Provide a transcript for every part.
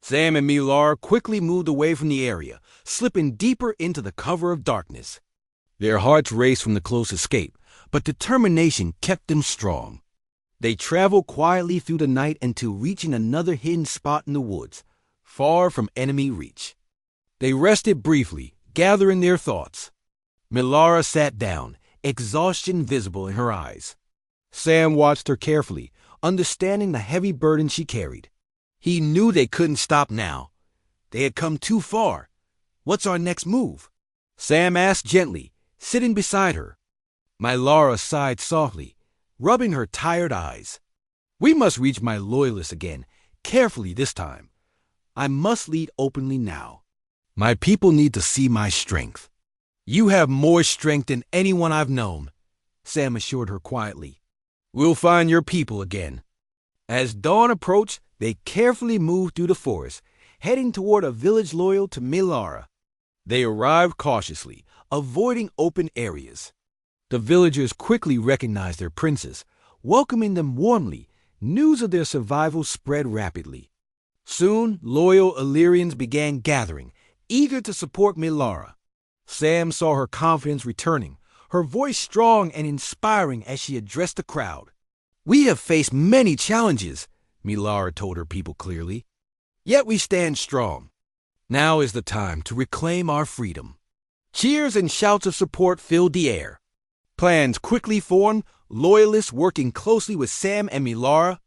Sam and Milara quickly moved away from the area, slipping deeper into the cover of darkness. Their hearts raced from the close escape, but determination kept them strong. They traveled quietly through the night until reaching another hidden spot in the woods, far from enemy reach. They rested briefly, gathering their thoughts. Milara sat down, exhaustion visible in her eyes. Sam watched her carefully, understanding the heavy burden she carried. He knew they couldn't stop now. They had come too far. What's our next move? Sam asked gently, sitting beside her. Milara sighed softly, rubbing her tired eyes. We must reach my loyalists again, carefully this time. I must lead openly now. My people need to see my strength. You have more strength than anyone I've known, Sam assured her quietly. We'll find your people again. As dawn approached, they carefully moved through the forest, heading toward a village loyal to Milara. They arrived cautiously, avoiding open areas. The villagers quickly recognized their princess, welcoming them warmly. News of their survival spread rapidly. Soon, loyal Illyrians began gathering, eager to support Milara. Sam saw her confidence returning, her voice strong and inspiring as she addressed the crowd. We have faced many challenges, Milara told her people clearly. Yet we stand strong. Now is the time to reclaim our freedom. Cheers and shouts of support filled the air. Plans quickly formed, loyalists working closely with Sam and Milara.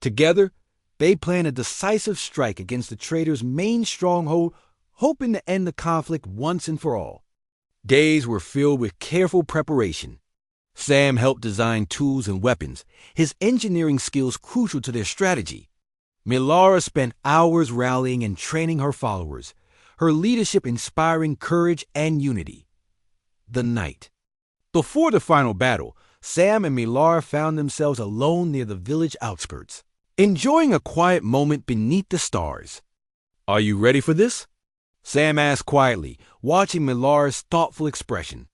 Together, they planned a decisive strike against the traitors' main stronghold, hoping to end the conflict once and for all. Days were filled with careful preparation. Sam helped design tools and weapons, his engineering skills crucial to their strategy. Milara spent hours rallying and training her followers, her leadership inspiring courage and unity. The night. Before the final battle, Sam and Milara found themselves alone near the village outskirts, enjoying a quiet moment beneath the stars. Are you ready for this? Sam asked quietly, watching Milara's thoughtful expression.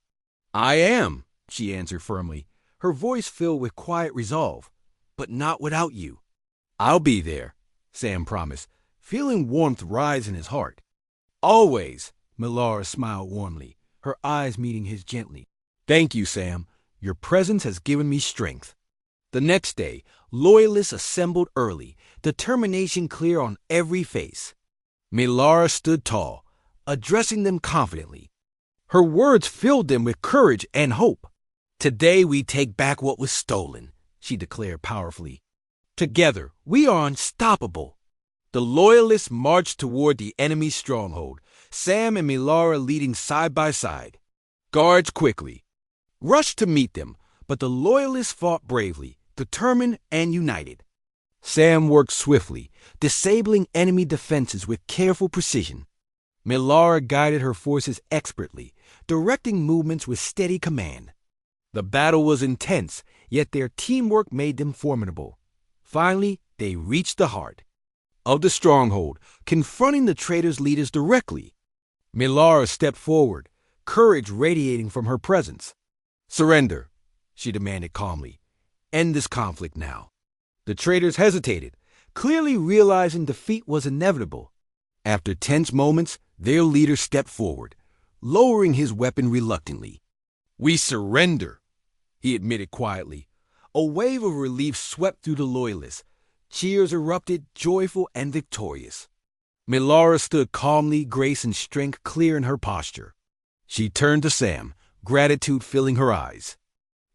I am, she answered firmly, her voice filled with quiet resolve. But not without you. I'll be there, Sam promised, feeling warmth rise in his heart. Always, Milara smiled warmly, her eyes meeting his gently. Thank you, Sam. Your presence has given me strength. The next day, loyalists assembled early, determination clear on every face. Milara stood tall, addressing them confidently. Her words filled them with courage and hope. Today we take back what was stolen, she declared powerfully. Together, we are unstoppable. The loyalists marched toward the enemy's stronghold, Sam and Milara leading side by side. Guards quickly rushed to meet them, but the loyalists fought bravely, determined and united. Sam worked swiftly, disabling enemy defenses with careful precision. Milara guided her forces expertly, directing movements with steady command. The battle was intense, yet their teamwork made them formidable. Finally, they reached the heart of the stronghold, confronting the traitors' leaders directly. Milara stepped forward, courage radiating from her presence. Surrender, she demanded calmly. End this conflict now. The traitors hesitated, clearly realizing defeat was inevitable. After tense moments, their leader stepped forward, lowering his weapon reluctantly. We surrender, he admitted quietly. A wave of relief swept through the loyalists. Cheers erupted, joyful and victorious. Milara stood calmly, grace and strength clear in her posture. She turned to Sam, gratitude filling her eyes.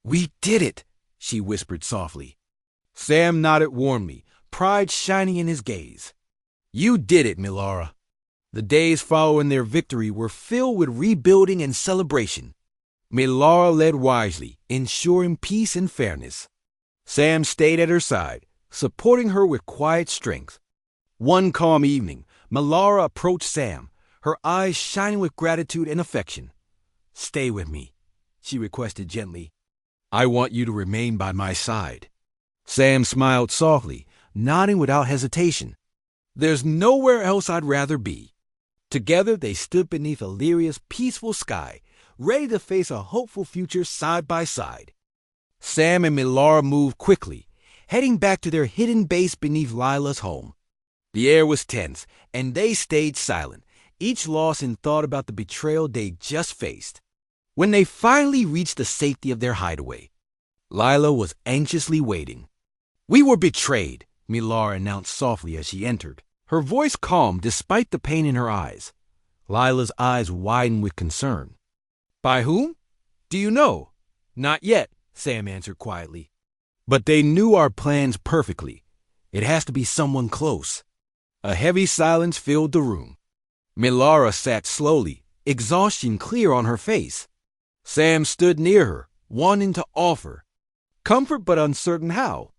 We did it, she whispered softly. Sam nodded warmly, pride shining in his gaze. You did it, Milara. The days following their victory were filled with rebuilding and celebration. Milara led wisely, ensuring peace and fairness. Sam stayed at her side, supporting her with quiet strength. One calm evening, Milara approached Sam, her eyes shining with gratitude and affection. Stay with me, she requested gently. I want you to remain by my side. Sam smiled softly, nodding without hesitation. There's nowhere else I'd rather be. Together they stood beneath Illyria's peaceful sky, ready to face a hopeful future side by side. Sam and Milara moved quickly, heading back to their hidden base beneath Lila's home. The air was tense, and they stayed silent, each lost in thought about the betrayal they'd just faced. When they finally reached the safety of their hideaway, Lila was anxiously waiting. "We were betrayed," Milara announced softly as she entered, her voice calm despite the pain in her eyes. Lila's eyes widened with concern. "By whom? Do you know?" "Not yet," Sam answered quietly. "But they knew our plans perfectly. It has to be someone close." A heavy silence filled the room. Milara sat slowly, exhaustion clear on her face. Sam stood near her, wanting to offer comfort but uncertain how.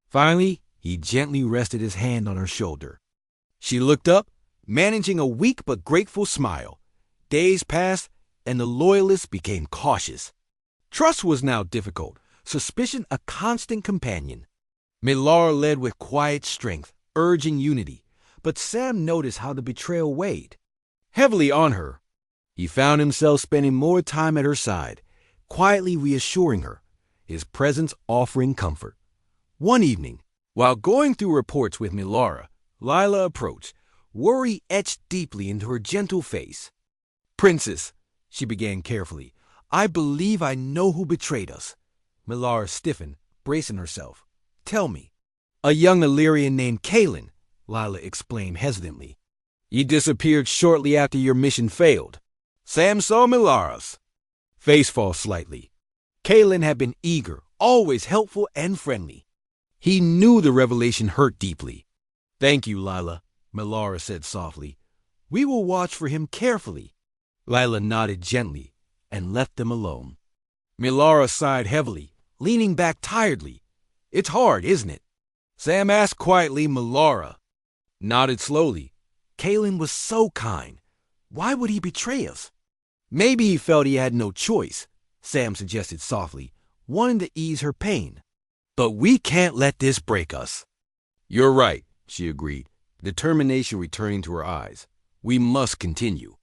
Finally, he gently rested his hand on her shoulder. She looked up, managing a weak but grateful smile. Days passed, and the loyalists became cautious. Trust was now difficult, suspicion a constant companion. Milara led with quiet strength, urging unity, but Sam noticed how the betrayal weighed heavily on her. He found himself spending more time at her side, quietly reassuring her, his presence offering comfort. One evening, while going through reports with Milara, Lila approached, worry etched deeply into her gentle face. "Princess," she began carefully, "I believe I know who betrayed us." Milara stiffened, bracing herself. "Tell me." "A young Illyrian named Kalen," Lila explained hesitantly. "He disappeared shortly after your mission failed." Sam saw Milara's face fall slightly. Kalen had been eager, always helpful and friendly. He knew the revelation hurt deeply. "Thank you, Lila," Milara said softly. "We will watch for him carefully." Lila nodded gently and left them alone. Milara sighed heavily, leaning back tiredly. "It's hard, isn't it?" Sam asked quietly. Milara nodded slowly. "Kalen was so kind. Why would he betray us?" "Maybe he felt he had no choice," Sam suggested softly, wanting to ease her pain. "But we can't let this break us." "You're right," she agreed, determination returning to her eyes. "We must continue."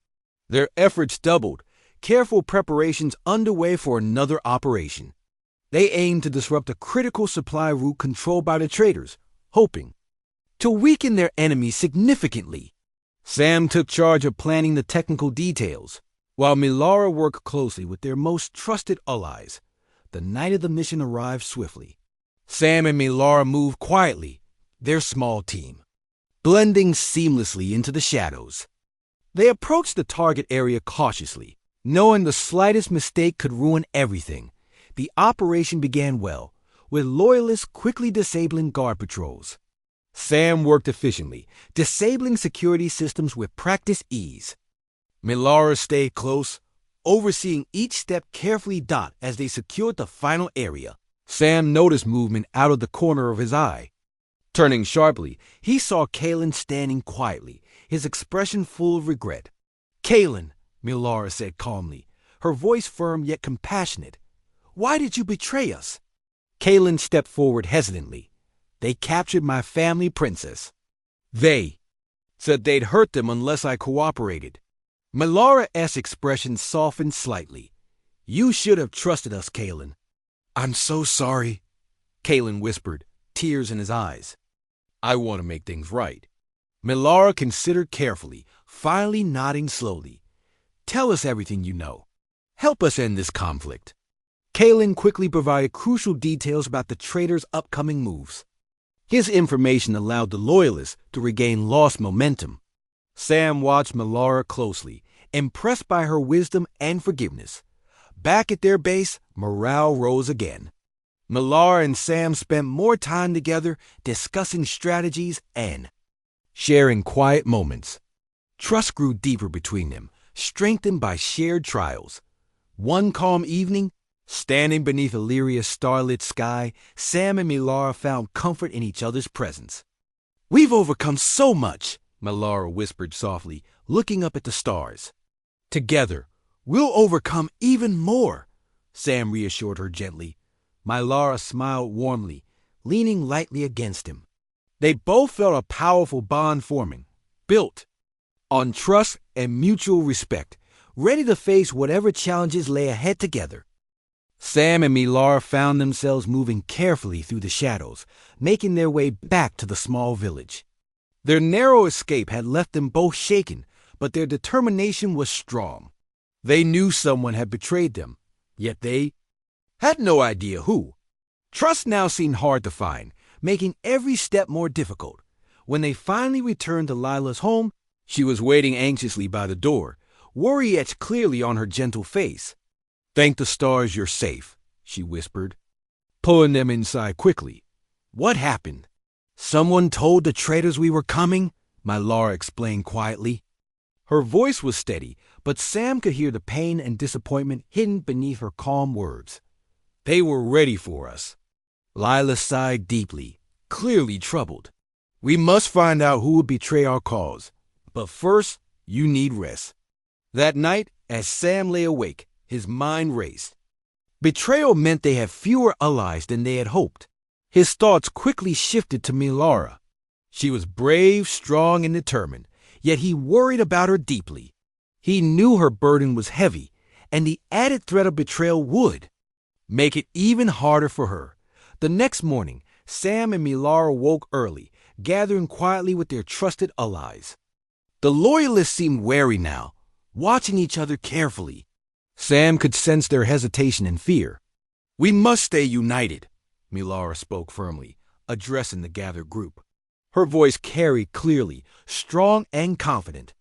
Their efforts doubled, careful preparations underway for another operation. They aimed to disrupt a critical supply route controlled by the traders, hoping to weaken their enemies significantly. Sam took charge of planning the technical details, while Milara worked closely with their most trusted allies. The night of the mission arrived swiftly. Sam and Milara moved quietly, their small team, blending seamlessly into the shadows. They approached the target area cautiously, knowing the slightest mistake could ruin everything. The operation began well, with loyalists quickly disabling guard patrols. Sam worked efficiently, disabling security systems with practiced ease. Milara stayed close, overseeing each step carefully as they secured the final area. Sam noticed movement out of the corner of his eye. Turning sharply, he saw Kalen standing quietly, his expression full of regret. "Kalen," Milara said calmly, her voice firm yet compassionate, "why did you betray us?" Kalen stepped forward hesitantly. "They captured my family princess. They said they'd hurt them unless I cooperated." Milara's expression softened slightly. "You should have trusted us, Kalen." "I'm so sorry," Kalen whispered, tears in his eyes. "I want to make things right." Milara considered carefully, finally nodding slowly. "Tell us everything you know. Help us end this conflict." Kalen quickly provided crucial details about the trader's upcoming moves. His information allowed the loyalists to regain lost momentum. Sam watched Milara closely, impressed by her wisdom and forgiveness. Back at their base, morale rose again. Milara and Sam spent more time together discussing strategies and sharing quiet moments. Trust grew deeper between them, strengthened by shared trials. One calm evening, standing beneath Illyria's starlit sky, Sam and Milara found comfort in each other's presence. "We've overcome so much," Milara whispered softly, looking up at the stars. "Together, we'll overcome even more," Sam reassured her gently. Milara smiled warmly, leaning lightly against him. They both felt a powerful bond forming, built on trust and mutual respect, ready to face whatever challenges lay ahead together. Sam and Milara found themselves moving carefully through the shadows, making their way back to the small village. Their narrow escape had left them both shaken, but their determination was strong. They knew someone had betrayed them, yet they had no idea who. Trust now seemed hard to find, making every step more difficult. When they finally returned to Lila's home, she was waiting anxiously by the door, worry etched clearly on her gentle face. "Thank the stars you're safe," she whispered, pulling them inside quickly. "What happened?" "Someone told the traitors we were coming," my Laura explained quietly. Her voice was steady, but Sam could hear the pain and disappointment hidden beneath her calm words. "They were ready for us." Lila sighed deeply, clearly troubled. "We must find out who would betray our cause. But first, you need rest." That night, as Sam lay awake, his mind raced. Betrayal meant they had fewer allies than they had hoped. His thoughts quickly shifted to Milara. She was brave, strong, and determined, yet he worried about her deeply. He knew her burden was heavy, and the added threat of betrayal would make it even harder for her. The next morning, Sam and Milara woke early, gathering quietly with their trusted allies. The loyalists seemed wary now, watching each other carefully. Sam could sense their hesitation and fear. "We must stay united," Milara spoke firmly, addressing the gathered group. Her voice carried clearly, strong and confident.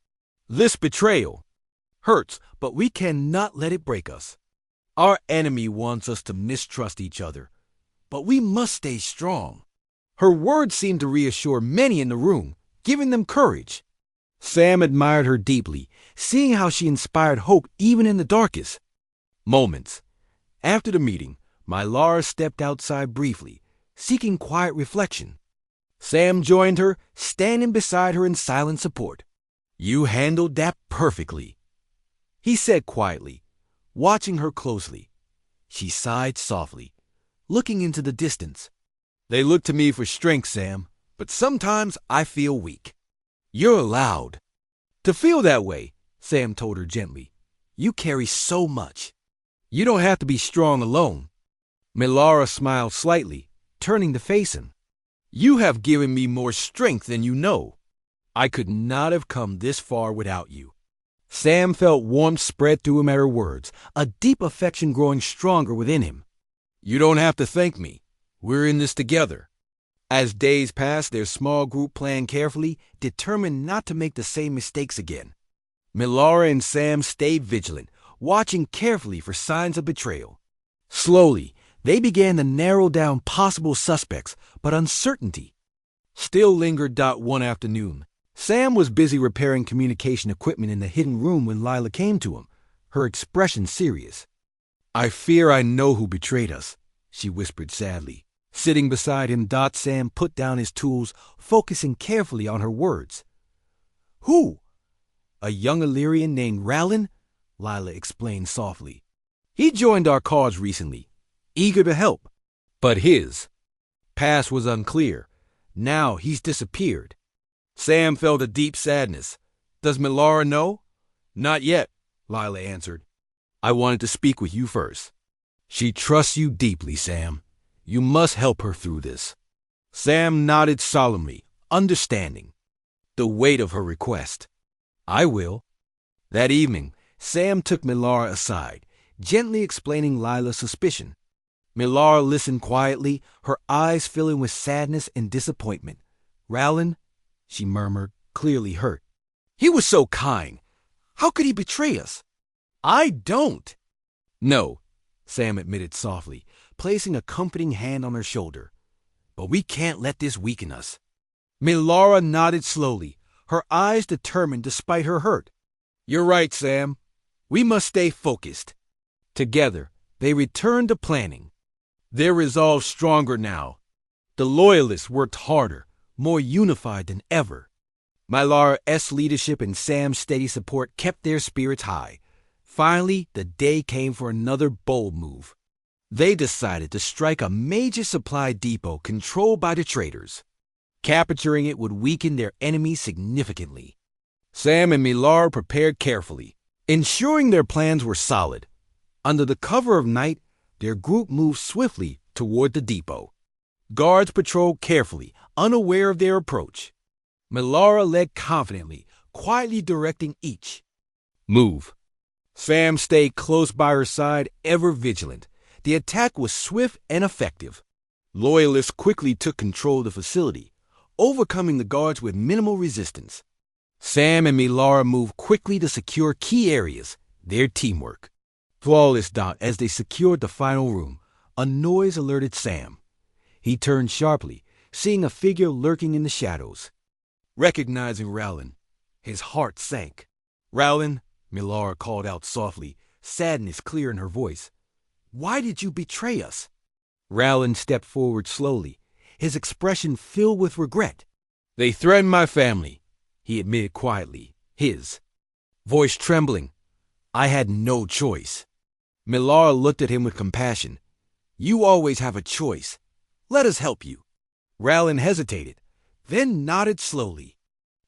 "This betrayal hurts, but we cannot let it break us. Our enemy wants us to mistrust each other, but we must stay strong." Her words seemed to reassure many in the room, giving them courage. Sam admired her deeply, seeing how she inspired hope even in the darkest moments. After the meeting, my Laura stepped outside briefly, seeking quiet reflection. Sam joined her, standing beside her in silent support. "You handled that perfectly," he said quietly, watching her closely. She sighed softly, looking into the distance. "They look to me for strength, Sam, but sometimes I feel weak." "You're allowed to feel that way," Sam told her gently. "You carry so much. You don't have to be strong alone." Milara smiled slightly, turning to face him. "You have given me more strength than you know. I could not have come this far without you." Sam felt warmth spread through him at her words, a deep affection growing stronger within him. "You don't have to thank me. We're in this together." As days passed, their small group planned carefully, determined not to make the same mistakes again. Milara and Sam stayed vigilant, watching carefully for signs of betrayal. Slowly, they began to narrow down possible suspects, but uncertainty still lingered. One afternoon, Sam was busy repairing communication equipment in the hidden room when Lila came to him, her expression serious. "I fear I know who betrayed us," she whispered sadly. Sitting beside him, Sam put down his tools, focusing carefully on her words. "Who?" "A young Illyrian named Rallin," Lila explained softly. "He joined our cause recently, eager to help. But his past was unclear. Now he's disappeared." Sam felt a deep sadness. "Does Milara know?" "Not yet," Lila answered. "I wanted to speak with you first." "She trusts you deeply, Sam. You must help her through this." Sam nodded solemnly, understanding the weight of her request. "I will." That evening, Sam took Milara aside, gently explaining Lila's suspicion. Milara listened quietly, her eyes filling with sadness and disappointment. "Rallin," she murmured, clearly hurt. "He was so kind. How could he betray us?" "I don't." "No," Sam admitted softly, placing a comforting hand on her shoulder. "But we can't let this weaken us." Milara nodded slowly, her eyes determined despite her hurt. "You're right, Sam. We must stay focused." Together, they returned to planning, their resolve stronger now. The Loyalists worked harder, more unified than ever. Milara's leadership and Sam's steady support kept their spirits high. Finally, the day came for another bold move. They decided to strike a major supply depot controlled by the traitors. Capturing it would weaken their enemies significantly. Sam and Milara prepared carefully, ensuring their plans were solid. Under the cover of night, their group moved swiftly toward the depot. Guards patrolled carefully, unaware of their approach. Melara led confidently, quietly directing each. Move. Sam stayed close by her side, ever vigilant. The attack was swift and effective. Loyalists quickly took control of the facility, overcoming the guards with minimal resistance. Sam and Melara moved quickly to secure key areas, their teamwork. Flawless. As they secured the final room, a noise alerted Sam. He turned sharply, seeing a figure lurking in the shadows. Recognizing Rowland, his heart sank. "Rowland," Melara called out softly, sadness clear in her voice. "Why did you betray us?" Rowland stepped forward slowly, his expression filled with regret. "They threatened my family," he admitted quietly, his voice trembling. "I had no choice." Melara looked at him with compassion. "You always have a choice. Let us help you." Rowland hesitated, then nodded slowly.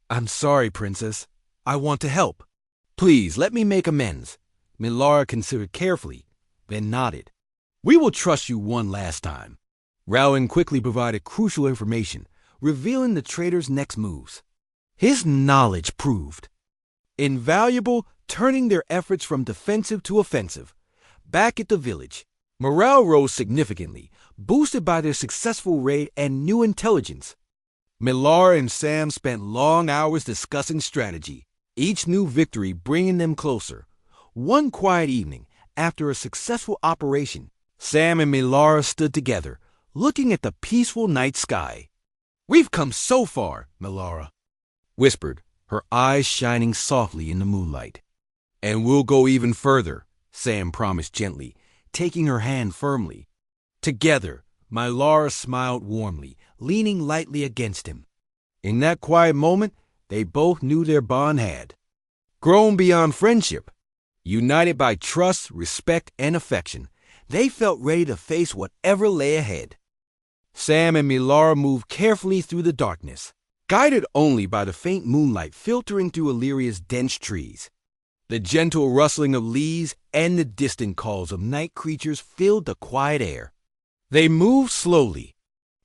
"I'm sorry, Princess. I want to help. Please let me make amends." Melara considered carefully, then nodded. "We will trust you one last time." Rowland quickly provided crucial information, revealing the traitor's next moves. His knowledge proved invaluable, turning their efforts from defensive to offensive. Back at the village, morale rose significantly, boosted by their successful raid and new intelligence. Melara and Sam spent long hours discussing strategy, each new victory bringing them closer. One quiet evening, after a successful operation, Sam and Melara stood together, looking at the peaceful night sky. "We've come so far," Melara whispered, her eyes shining softly in the moonlight. "And we'll go even further," Sam promised gently, taking her hand firmly. Together, Melara smiled warmly, leaning lightly against him. In that quiet moment, they both knew their bond had grown beyond friendship. United by trust, respect, and affection, they felt ready to face whatever lay ahead. Sam and Melara moved carefully through the darkness, guided only by the faint moonlight filtering through Illyria's dense trees. The gentle rustling of leaves and the distant calls of night creatures filled the quiet air. They moved slowly,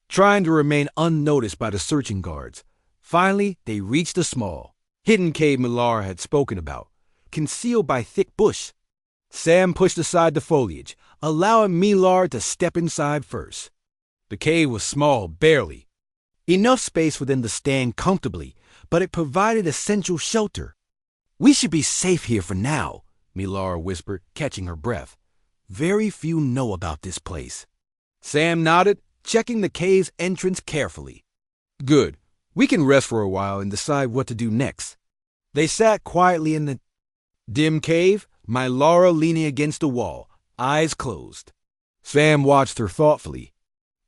trying to remain unnoticed by the searching guards. Finally, they reached the small, hidden cave Melara had spoken about, concealed by thick bush. Sam pushed aside the foliage, allowing Melara to step inside first. The cave was small, barely enough space for them to stand comfortably, but it provided essential shelter. "We should be safe here for now," Melara whispered, catching her breath. "Very few know about this place." Sam nodded, checking the cave's entrance carefully. "Good. We can rest for a while and decide what to do next." They sat quietly in the dim cave, Melara leaning against the wall, eyes closed. Sam watched her thoughtfully.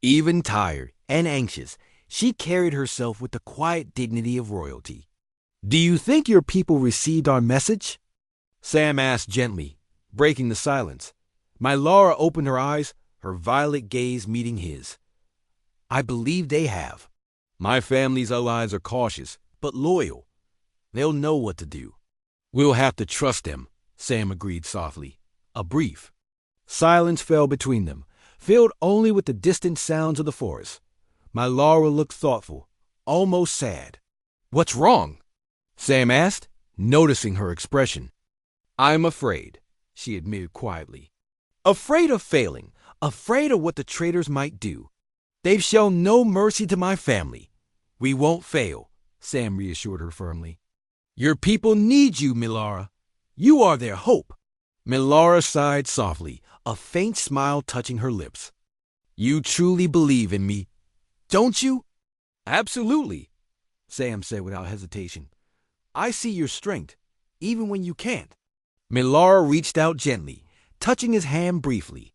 Even tired and anxious, she carried herself with the quiet dignity of royalty. "Do you think your people received our message?" Sam asked gently, breaking the silence. Melara opened her eyes, her violet gaze meeting his. "I believe they have. My family's allies are cautious, but loyal. They'll know what to do." "We'll have to trust them," Sam agreed softly. A brief silence fell between them, filled only with the distant sounds of the forest. Melara looked thoughtful, almost sad. "What's wrong?" Sam asked, noticing her expression. "I'm afraid," she admitted quietly. "Afraid of failing, afraid of what the traitors might do. They've shown no mercy to my family." "We won't fail," Sam reassured her firmly. "Your people need you, Melara. You are their hope." Melara sighed softly, a faint smile touching her lips. "You truly believe in me, don't you?" "Absolutely," Sam said without hesitation. "I see your strength, even when you can't." Melara reached out gently, touching his hand briefly.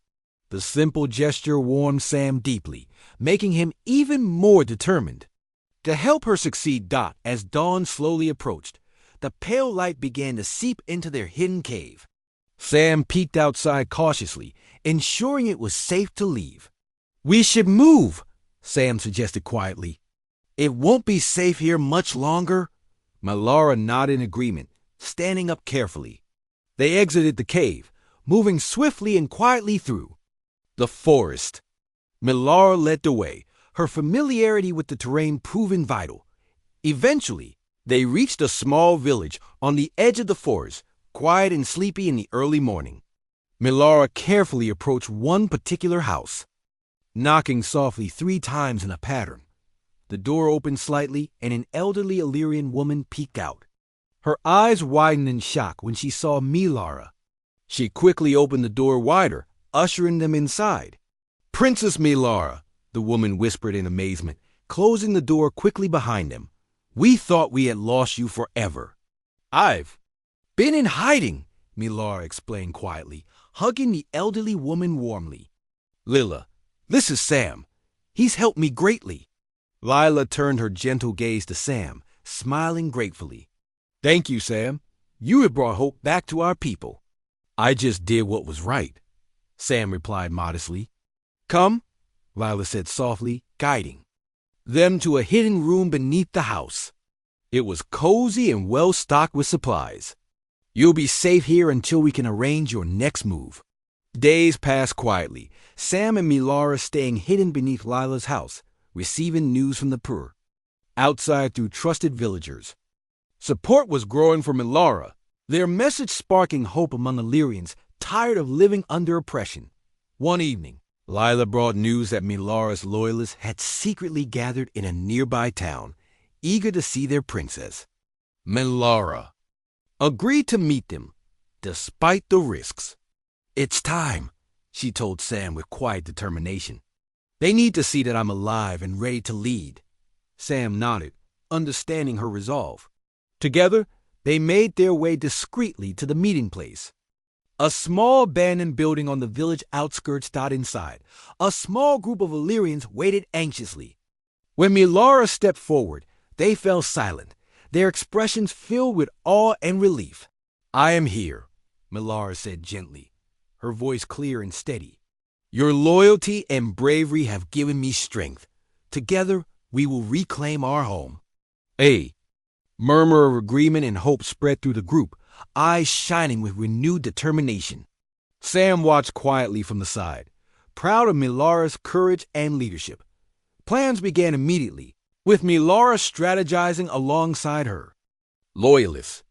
The simple gesture warmed Sam deeply, making him even more determined to help her succeed. As dawn slowly approached, the pale light began to seep into their hidden cave. Sam peeked outside cautiously, ensuring it was safe to leave. "We should move," Sam suggested quietly. "It won't be safe here much longer." Melara nodded in agreement, standing up carefully. They exited the cave, moving swiftly and quietly through the forest. Melara led the way, her familiarity with the terrain proving vital. Eventually, they reached a small village on the edge of the forest, quiet and sleepy in the early morning. Milara carefully approached one particular house, knocking softly 3 times in a pattern. The door opened slightly, and an elderly Illyrian woman peeked out. Her eyes widened in shock when she saw Milara. She quickly opened the door wider, ushering them inside. "Princess Milara," the woman whispered in amazement, closing the door quickly behind them. "We thought we had lost you forever." "I've been in hiding," Milara explained quietly, hugging the elderly woman warmly. "Lila, this is Sam. He's helped me greatly." Lila turned her gentle gaze to Sam, smiling gratefully. "Thank you, Sam. You have brought hope back to our people." "I just did what was right," Sam replied modestly. "Come," Lila said softly, guiding them to a hidden room beneath the house. It was cozy and well stocked with supplies. "You'll be safe here until we can arrange your next move." Days passed quietly, Sam and Milara staying hidden beneath Lila's house, receiving news from the poor. Outside through trusted villagers, support was growing for Milara, their message sparking hope among Illyrians tired of living under oppression. One evening, Lila brought news that Milara's loyalists had secretly gathered in a nearby town, eager to see their princess. Milara agreed to meet them, despite the risks. "It's time," she told Sam with quiet determination. "They need to see that I'm alive and ready to lead." Sam nodded, understanding her resolve. Together, they made their way discreetly to the meeting place. A small abandoned building on the village outskirts. Inside, a small group of Illyrians waited anxiously. When Milara stepped forward, they fell silent, their expressions filled with awe and relief. "I am here," Milara said gently, her voice clear and steady. "Your loyalty and bravery have given me strength. Together, we will reclaim our home." A murmur of agreement and hope spread through the group, eyes shining with renewed determination. Sam watched quietly from the side, proud of Milara's courage and leadership. Plans began immediately, with Milara strategizing alongside her. Loyalists.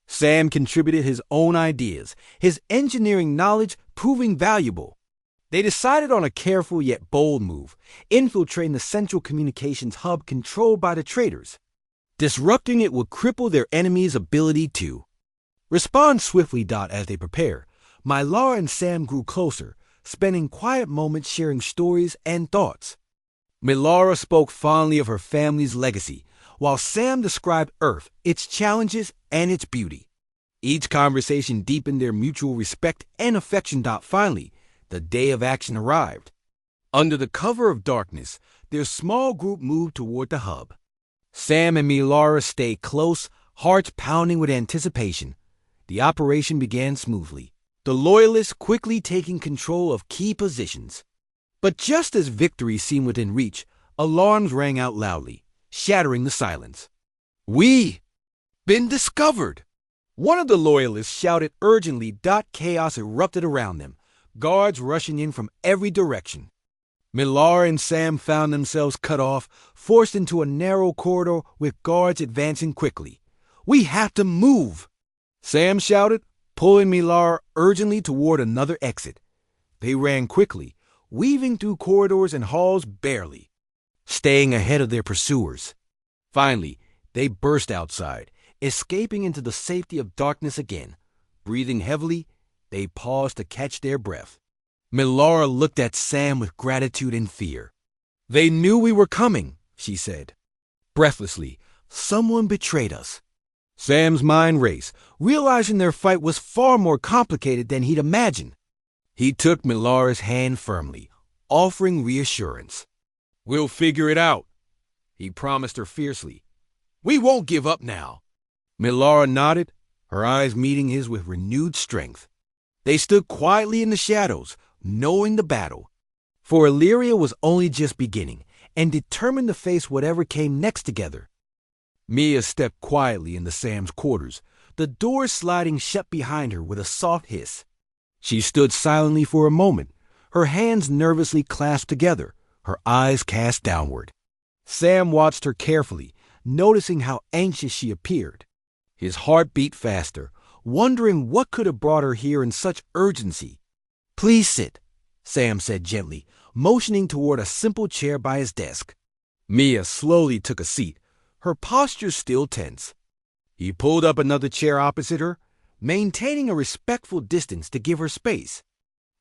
Sam contributed his own ideas, his engineering knowledge proving valuable. They decided on a careful yet bold move, infiltrating the central communications hub controlled by the traitors. Disrupting it would cripple their enemy's ability to respond swiftly. As they prepared, Milara and Sam grew closer, spending quiet moments sharing stories and thoughts. Milara spoke fondly of her family's legacy, while Sam described Earth, its challenges, and its beauty. Each conversation deepened their mutual respect and affection. Finally, the day of action arrived. Under the cover of darkness, their small group moved toward the hub. Sam and Milara stayed close, hearts pounding with anticipation. The operation began smoothly, the Loyalists quickly taking control of key positions. But just as victory seemed within reach, alarms rang out loudly, shattering the silence. "We've been discovered!" One of the Loyalists shouted urgently. Chaos erupted around them, guards rushing in from every direction. Milara and Sam found themselves cut off, forced into a narrow corridor with guards advancing quickly. "We have to move!" Sam shouted, pulling Milara urgently toward another exit. They ran quickly, weaving through corridors and halls barely, staying ahead of their pursuers. Finally, they burst outside, escaping into the safety of darkness again. Breathing heavily, they paused to catch their breath. Milara looked at Sam with gratitude and fear. "They knew we were coming," she said. Breathlessly, "Someone betrayed us." Sam's mind raced, realizing their fight was far more complicated than he'd imagined. He took Milara's hand firmly, offering reassurance. "We'll figure it out," he promised her fiercely. "We won't give up now." Milara nodded, her eyes meeting his with renewed strength. They stood quietly in the shadows, knowing the battle. For Illyria was only just beginning, and determined to face whatever came next together. Mia stepped quietly into Sam's quarters, the door sliding shut behind her with a soft hiss. She stood silently for a moment, her hands nervously clasped together, her eyes cast downward. Sam watched her carefully, noticing how anxious she appeared. His heart beat faster, wondering what could have brought her here in such urgency. "Please sit," Sam said gently, motioning toward a simple chair by his desk. Mia slowly took a seat, her posture still tense. He pulled up another chair opposite her, maintaining a respectful distance to give her space.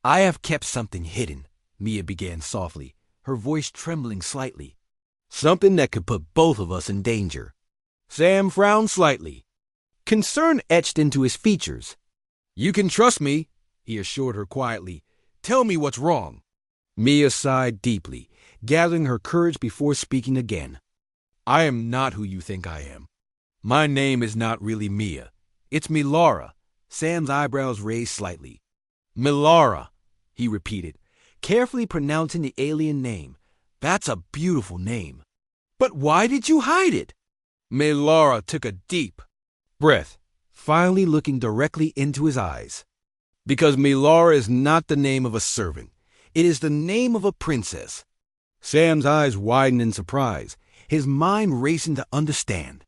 "I have kept something hidden," Mia began softly, her voice trembling slightly. "Something that could put both of us in danger." Sam frowned slightly. Concern etched into his features. "You can trust me," he assured her quietly. "Tell me what's wrong." Mia sighed deeply, gathering her courage before speaking again. "I am not who you think I am. My name is not really Mia. It's Milara." Sam's eyebrows raised slightly. "Milara," he repeated, carefully pronouncing the alien name. "That's a beautiful name. But why did you hide it?" Milara took a deep breath, finally looking directly into his eyes. "Because Milara is not the name of a servant. It is the name of a princess." Sam's eyes widened in surprise, his mind racing to understand.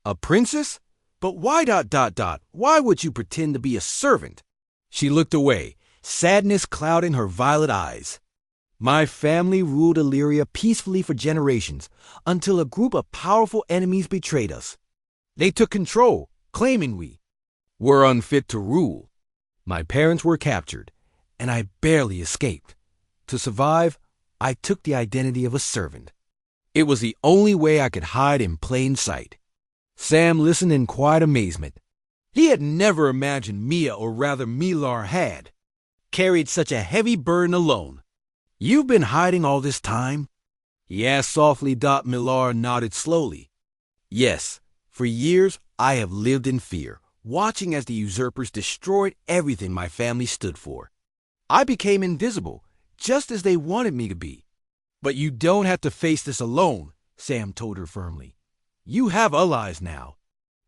"A princess? But why ... Why would you pretend to be a servant?" She looked away, sadness clouding her violet eyes. "My family ruled Illyria peacefully for generations, until a group of powerful enemies betrayed us. They took control, claiming we were unfit to rule. My parents were captured, and I barely escaped. To survive, I took the identity of a servant. It was the only way I could hide in plain sight." Sam listened in quiet amazement. He had never imagined Mia, or rather Milar had, carried such a heavy burden alone. "You've been hiding all this time?" he asked softly. Milar nodded slowly. "Yes, for years I have lived in fear, watching as the usurpers destroyed everything my family stood for. I became invisible, just as they wanted me to be." "But you don't have to face this alone," Sam told her firmly. "You have allies now.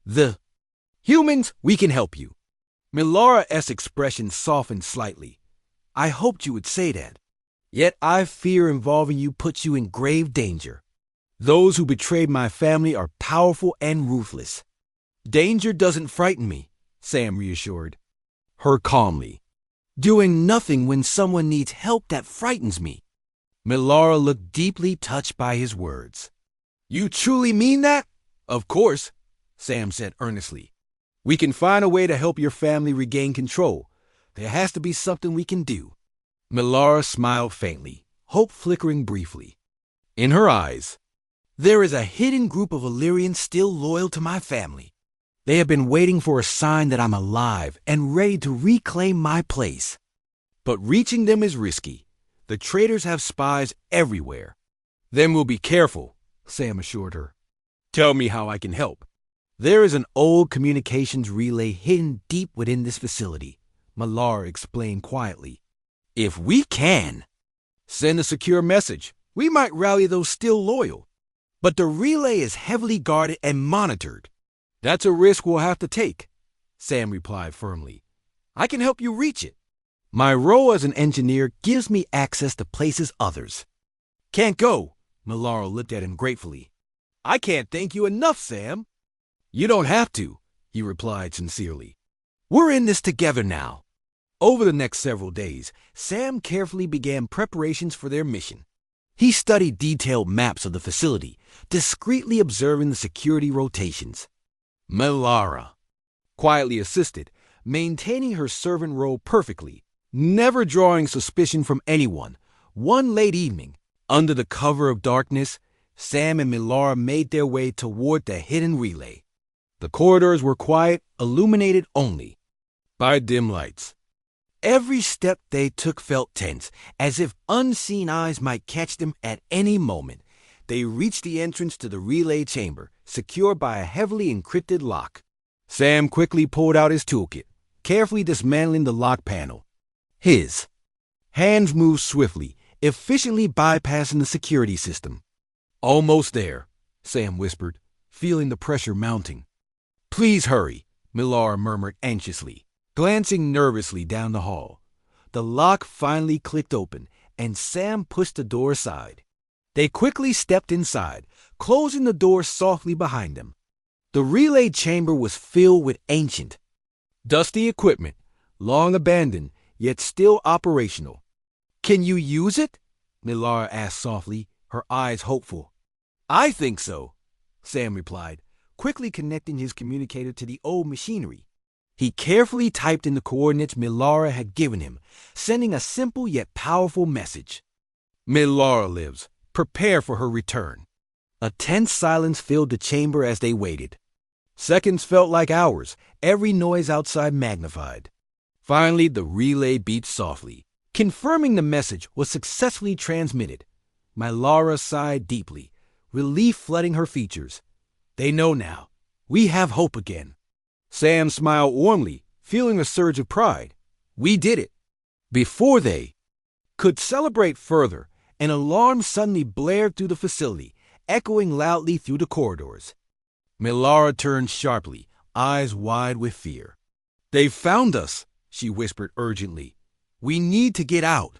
The humans, we can help you." Milara's expression softened slightly. "I hoped you would say that. Yet I fear involving you puts you in grave danger. Those who betrayed my family are powerful and ruthless." "Danger doesn't frighten me," Sam reassured her calmly. "Doing nothing when someone needs help, that frightens me." Milara looked deeply touched by his words. "You truly mean that?" "Of course," Sam said earnestly. "We can find a way to help your family regain control. There has to be something we can do." Milara smiled faintly, hope flickering briefly in her eyes. "There is a hidden group of Illyrians still loyal to my family. They have been waiting for a sign that I'm alive and ready to reclaim my place. But reaching them is risky. The traitors have spies everywhere." "Then we'll be careful," Sam assured her. "Tell me how I can help." "There is an old communications relay hidden deep within this facility," Milara explained quietly. "If we can send a secure message, we might rally those still loyal. But the relay is heavily guarded and monitored." "That's a risk we'll have to take," Sam replied firmly. "I can help you reach it. My role as an engineer gives me access to places others can't go." Milara looked at him gratefully. "I can't thank you enough, Sam." "You don't have to," he replied sincerely. "We're in this together now." Over the next several days, Sam carefully began preparations for their mission. He studied detailed maps of the facility, discreetly observing the security rotations. Milara quietly assisted, maintaining her servant role perfectly, never drawing suspicion from anyone. One late evening, under the cover of darkness, Sam and Milara made their way toward the hidden relay. The corridors were quiet, illuminated only by dim lights. Every step they took felt tense, as if unseen eyes might catch them at any moment. They reached the entrance to the relay chamber, secured by a heavily encrypted lock. Sam quickly pulled out his toolkit, carefully dismantling the lock panel. His hands moved swiftly, efficiently bypassing the security system. "Almost there," Sam whispered, feeling the pressure mounting. "Please hurry," Milara murmured anxiously, glancing nervously down the hall. The lock finally clicked open, and Sam pushed the door aside. They quickly stepped inside, closing the door softly behind them. The relay chamber was filled with ancient, dusty equipment, long abandoned, yet still operational. "Can you use it?" Milara asked softly, her eyes hopeful. "I think so," Sam replied, quickly connecting his communicator to the old machinery. He carefully typed in the coordinates Milara had given him, sending a simple yet powerful message. "Milara lives. Prepare for her return." A tense silence filled the chamber as they waited. Seconds felt like hours, every noise outside magnified. Finally, the relay beeped softly, confirming the message was successfully transmitted. Milara sighed deeply, relief flooding her features. "They know now. We have hope again." Sam smiled warmly, feeling a surge of pride. "We did it." Before they could celebrate further, an alarm suddenly blared through the facility, echoing loudly through the corridors. Milara turned sharply, eyes wide with fear. "They've found us," she whispered urgently. "We need to get out."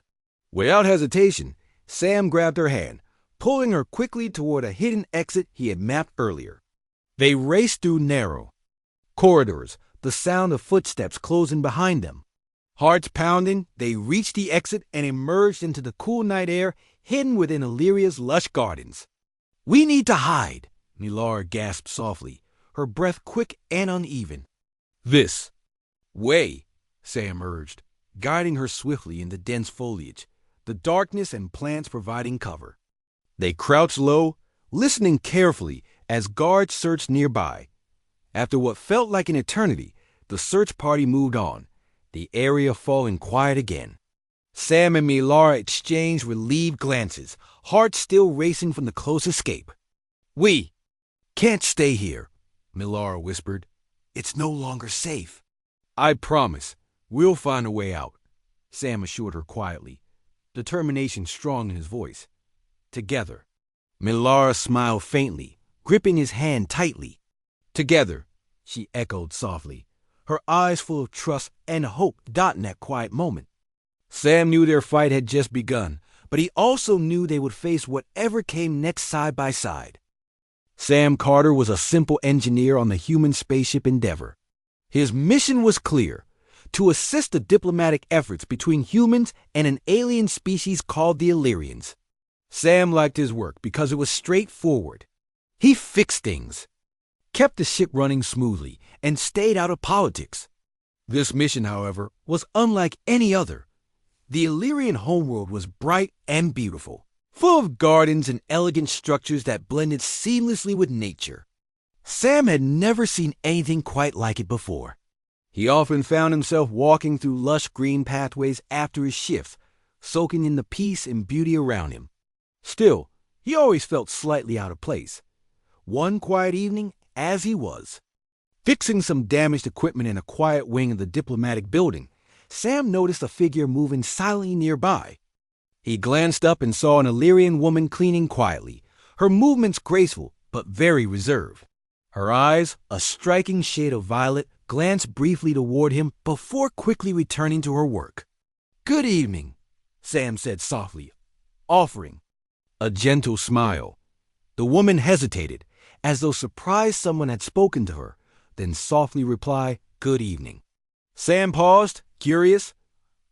Without hesitation, Sam grabbed her hand, pulling her quickly toward a hidden exit he had mapped earlier. They raced through narrow corridors, the sound of footsteps closing behind them. Hearts pounding, they reached the exit and emerged into the cool night air, hidden within Illyria's lush gardens. "We need to hide," Milara gasped softly, her breath quick and uneven. "This way," Sam urged, guiding her swiftly in the dense foliage, the darkness and plants providing cover. They crouched low, listening carefully as guards searched nearby. After what felt like an eternity, the search party moved on, the area falling quiet again. Sam and Milara exchanged relieved glances, hearts still racing from the close escape. "We can't stay here," Milara whispered. "It's no longer safe." "I promise, we'll find a way out," Sam assured her quietly, determination strong in his voice. "Together." Milara smiled faintly, gripping his hand tightly. "Together," she echoed softly, her eyes full of trust and hope dotting that quiet moment. Sam knew their fight had just begun, but he also knew they would face whatever came next side by side. Sam Carter was a simple engineer on the human spaceship Endeavor. His mission was clear: to assist the diplomatic efforts between humans and an alien species called the Illyrians. Sam liked his work because it was straightforward. He fixed things, kept the ship running smoothly, and stayed out of politics. This mission, however, was unlike any other. The Illyrian homeworld was bright and beautiful, full of gardens and elegant structures that blended seamlessly with nature. Sam had never seen anything quite like it before. He often found himself walking through lush green pathways after his shift, soaking in the peace and beauty around him. Still, he always felt slightly out of place. One quiet evening, as he was fixing some damaged equipment in a quiet wing of the diplomatic building, Sam noticed a figure moving silently nearby. He glanced up and saw an Illyrian woman cleaning quietly, her movements graceful but very reserved. Her eyes, a striking shade of violet, glanced briefly toward him before quickly returning to her work. "Good evening," Sam said softly, offering a gentle smile. The woman hesitated, as though surprised someone had spoken to her, then softly replied, "Good evening." Sam paused, curious.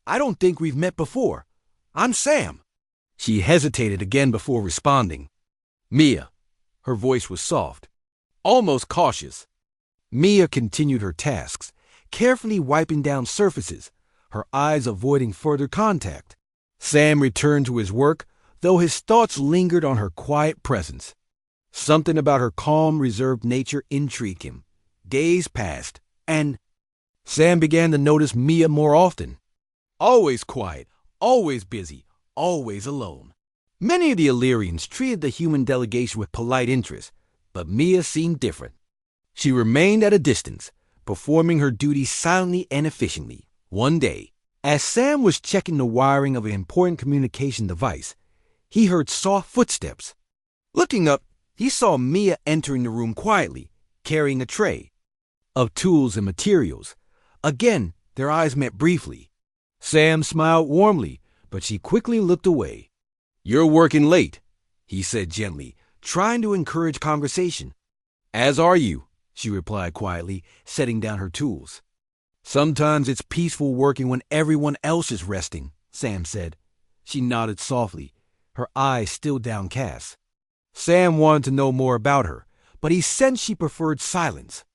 "I don't think we've met before. I'm Sam." She hesitated again before responding. "Mia." Her voice was soft, almost cautious. Mia continued her tasks, carefully wiping down surfaces, her eyes avoiding further contact. Sam returned to his work, though his thoughts lingered on her quiet presence. Something about her calm, reserved nature intrigued him. Days passed, and Sam began to notice Mia more often. Always quiet, always busy, always alone. Many of the Illyrians treated the human delegation with polite interest, but Mia seemed different. She remained at a distance, performing her duties silently and efficiently. One day, as Sam was checking the wiring of an important communication device, he heard soft footsteps. Looking up, he saw Mia entering the room quietly, carrying a tray of tools and materials. Again, their eyes met briefly. Sam smiled warmly, but she quickly looked away. "You're working late," he said gently, trying to encourage conversation. As are you, she replied quietly, setting down her tools. Sometimes it's peaceful working when everyone else is resting, Sam said. She nodded softly, her eyes still downcast. Sam wanted to know more about her, but he sensed she preferred silence.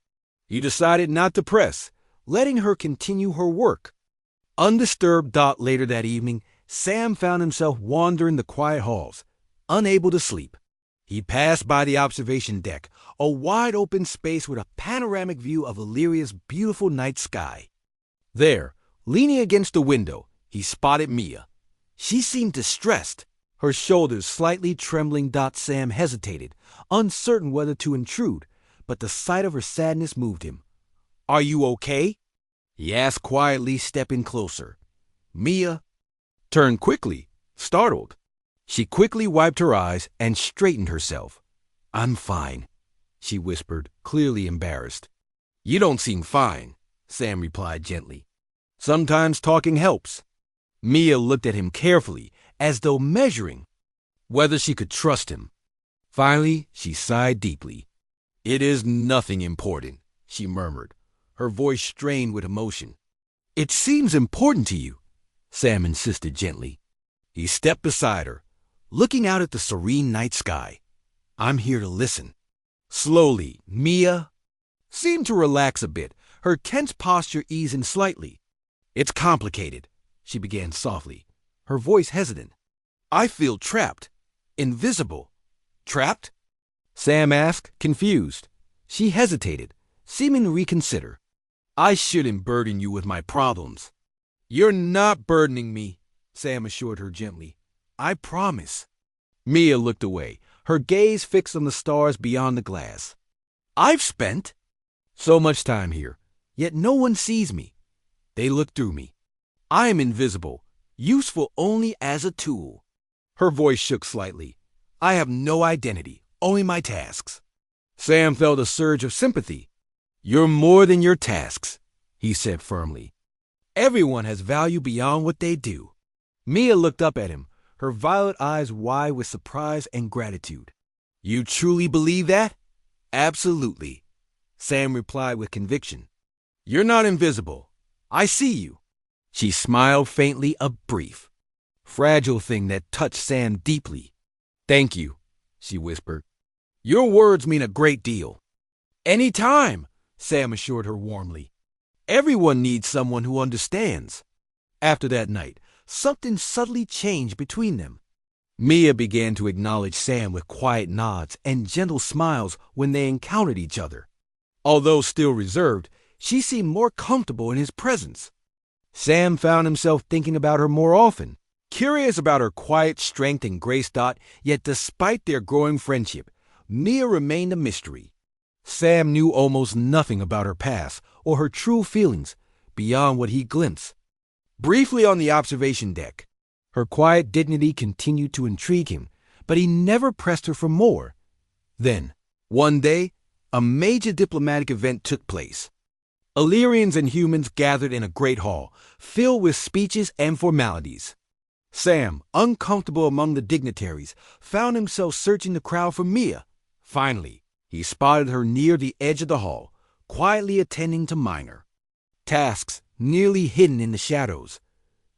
He decided not to press, letting her continue her work. Undisturbed later that evening, Sam found himself wandering the quiet halls, unable to sleep. He passed by the observation deck, a wide-open space with a panoramic view of Illyria's beautiful night sky. There, leaning against the window, he spotted Mia. She seemed distressed, her shoulders slightly trembling. Sam hesitated, uncertain whether to intrude, but the sight of her sadness moved him. "Are you okay?" he asked quietly, stepping closer. Mia turned quickly, startled. She quickly wiped her eyes and straightened herself. "I'm fine," she whispered, clearly embarrassed. "You don't seem fine," Sam replied gently. "Sometimes talking helps." Mia looked at him carefully, as though measuring whether she could trust him. Finally, she sighed deeply. "It is nothing important," she murmured, her voice strained with emotion. "It seems important to you," Sam insisted gently. He stepped beside her, looking out at the serene night sky. "I'm here to listen." Slowly, Mia seemed to relax a bit, her tense posture easing slightly. "It's complicated," she began softly, her voice hesitant. "I feel trapped, invisible." "Trapped?" Sam asked, confused. She hesitated, seeming to reconsider. "I shouldn't burden you with my problems." "You're not burdening me," Sam assured her gently. "I promise." Mia looked away, her gaze fixed on the stars beyond the glass. "I've spent so much time here, yet no one sees me. They look through me. I am invisible, useful only as a tool." Her voice shook slightly. "I have no identity, only my tasks." Sam felt a surge of sympathy. "You're more than your tasks," he said firmly. "Everyone has value beyond what they do." Mia looked up at him, her violet eyes wide with surprise and gratitude. "You truly believe that?" "Absolutely," Sam replied with conviction. "You're not invisible. I see you." She smiled faintly, a brief, fragile thing that touched Sam deeply. "Thank you," she whispered. "Your words mean a great deal." "Any time," Sam assured her warmly. "Everyone needs someone who understands." After that night, something subtly changed between them. Mia began to acknowledge Sam with quiet nods and gentle smiles when they encountered each other. Although still reserved, she seemed more comfortable in his presence. Sam found himself thinking about her more often, curious about her quiet strength and grace. Yet despite their growing friendship, Mia remained a mystery. Sam knew almost nothing about her past or her true feelings beyond what he glimpsed. Briefly on the observation deck, her quiet dignity continued to intrigue him, but he never pressed her for more. Then, one day, a major diplomatic event took place. Illyrians and humans gathered in a great hall, filled with speeches and formalities. Sam, uncomfortable among the dignitaries, found himself searching the crowd for Mia. Finally, he spotted her near the edge of the hall, quietly attending to minor tasks nearly hidden in the shadows.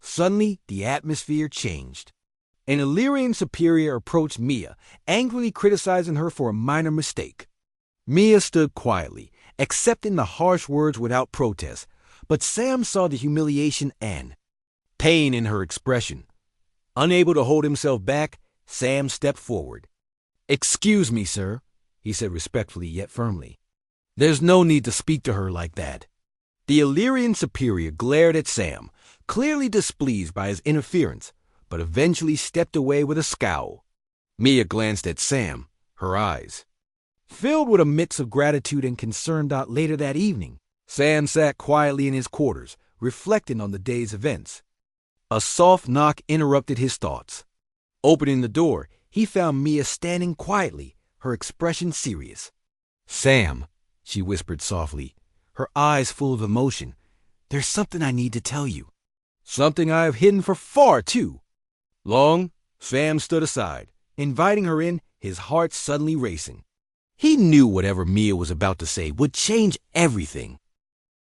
Suddenly, the atmosphere changed. An Illyrian superior approached Mia, angrily criticizing her for a minor mistake. Mia stood quietly, accepting the harsh words without protest, but Sam saw the humiliation and pain in her expression. Unable to hold himself back, Sam stepped forward. "Excuse me, sir," he said respectfully yet firmly. "There's no need to speak to her like that." The Illyrian superior glared at Sam, clearly displeased by his interference, but eventually stepped away with a scowl. Mia glanced at Sam, her eyes filled with a mix of gratitude and concern. Later that evening, Sam sat quietly in his quarters, reflecting on the day's events. A soft knock interrupted his thoughts. Opening the door, he found Mia standing quietly, her expression serious. "Sam," she whispered softly, her eyes full of emotion, "there's something I need to tell you. Something I have hidden for far too long." Sam stood aside, inviting her in, his heart suddenly racing. He knew whatever Mia was about to say would change everything.